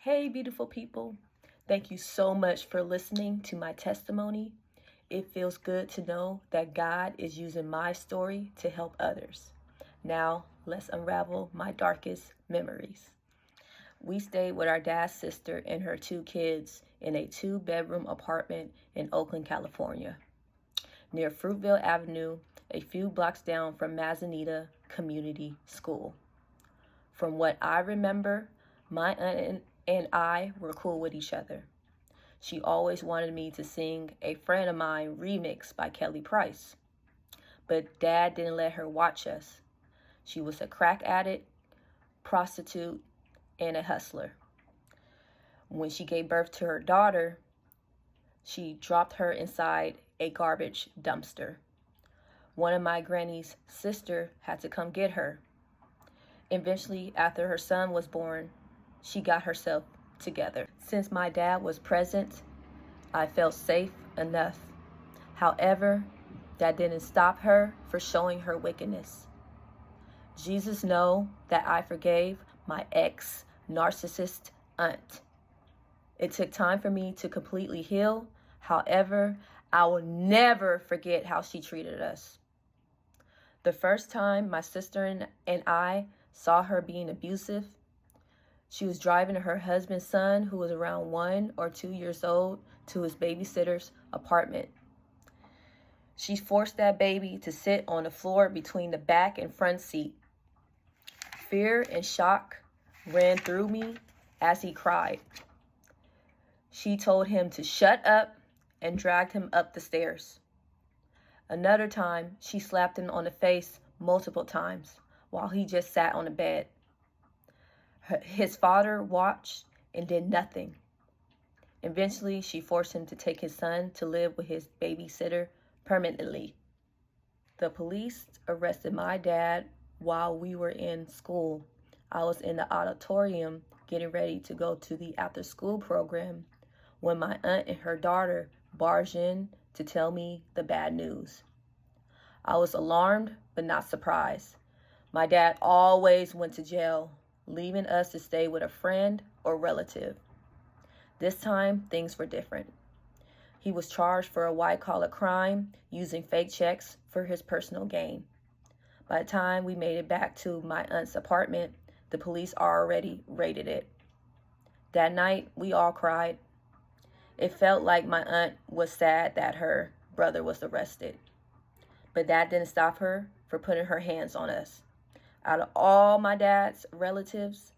Hey, beautiful people. Thank you so much for listening to my testimony. It feels good to know that God is using my story to help others. Now, let's unravel my darkest memories. We stayed with our dad's sister and her 2 kids in a 2-bedroom apartment in Oakland, California, near Fruitvale Avenue, a few blocks down from Manzanita Community School. From what I remember, my aunt and I were cool with each other. She always wanted me to sing A Friend of Mine remix by Kelly Price, but Dad didn't let her watch us. She was a crack addict, prostitute, and a hustler. When she gave birth to her daughter, she dropped her inside a garbage dumpster. One of my granny's sister had to come get her. Eventually, after her son was born, she got herself together. Since my dad was present, I felt safe enough. However, that didn't stop her from showing her wickedness. Jesus knows that I forgave my ex-narcissist aunt. It took time for me to completely heal. However, I will never forget how she treated us. The first time my sister and I saw her being abusive, she was driving her husband's son, who was around 1 or 2 years old, to his babysitter's apartment. She forced that baby to sit on the floor between the back and front seat. Fear and shock ran through me as he cried. She told him to shut up and dragged him up the stairs. Another time, she slapped him on the face multiple times while he just sat on the bed. His father watched and did nothing. Eventually, she forced him to take his son to live with his babysitter permanently. The police arrested my dad while we were in school. I was in the auditorium getting ready to go to the after-school program when my aunt and her daughter barged in to tell me the bad news. I was alarmed but not surprised. My dad always went to jail, leaving us to stay with a friend or relative. This time, things were different. He was charged for a white-collar crime using fake checks for his personal gain. By the time we made it back to my aunt's apartment, the police already raided it. That night, we all cried. It felt like my aunt was sad that her brother was arrested. But that didn't stop her from putting her hands on us. Out of all my dad's relatives,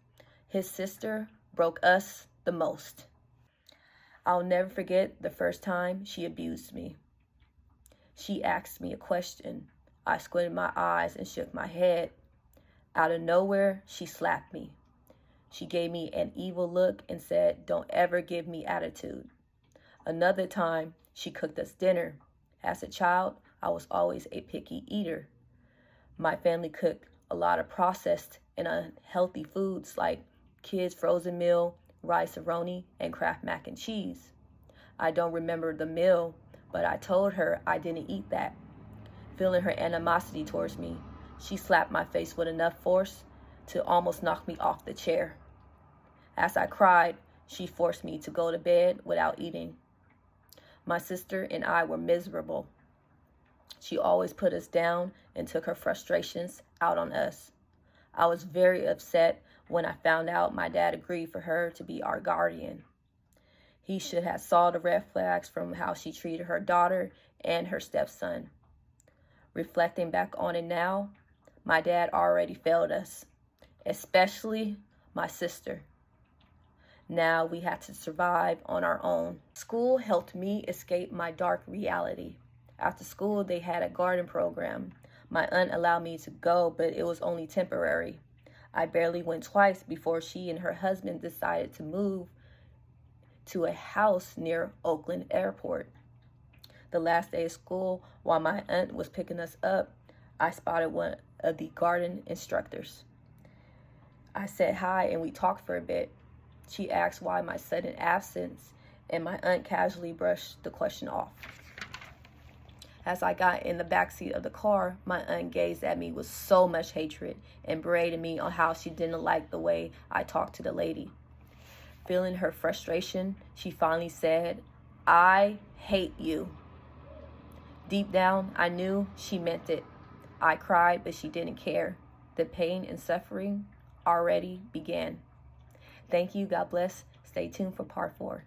his sister broke us the most. I'll never forget the first time she abused me. She asked me a question. I squinted my eyes and shook my head. Out of nowhere, she slapped me. She gave me an evil look and said, "Don't ever give me attitude." Another time, she cooked us dinner. As a child, I was always a picky eater. My family cooked a lot of processed and unhealthy foods like kids' frozen meal, rice-a-roni, and Kraft mac and cheese. I don't remember the meal, but I told her I didn't eat that. Feeling her animosity towards me, she slapped my face with enough force to almost knock me off the chair. As I cried, she forced me to go to bed without eating. My sister and I were miserable. She always put us down and took her frustrations out on us. I was very upset when I found out my dad agreed for her to be our guardian. He should have saw the red flags from how she treated her daughter and her stepson. Reflecting back on it now, my dad already failed us, especially my sister. Now we had to survive on our own. School helped me escape my dark reality. After school, they had a garden program. My aunt allowed me to go, but it was only temporary. I barely went twice before she and her husband decided to move to a house near Oakland Airport. The last day of school, while my aunt was picking us up, I spotted one of the garden instructors. I said hi and we talked for a bit. She asked why my sudden absence, and my aunt casually brushed the question off. As I got in the backseat of the car, my aunt gazed at me with so much hatred and berated me on how she didn't like the way I talked to the lady. Feeling her frustration, she finally said, "I hate you." Deep down, I knew she meant it. I cried, but she didn't care. The pain and suffering already began. Thank you. God bless. Stay tuned for part 4.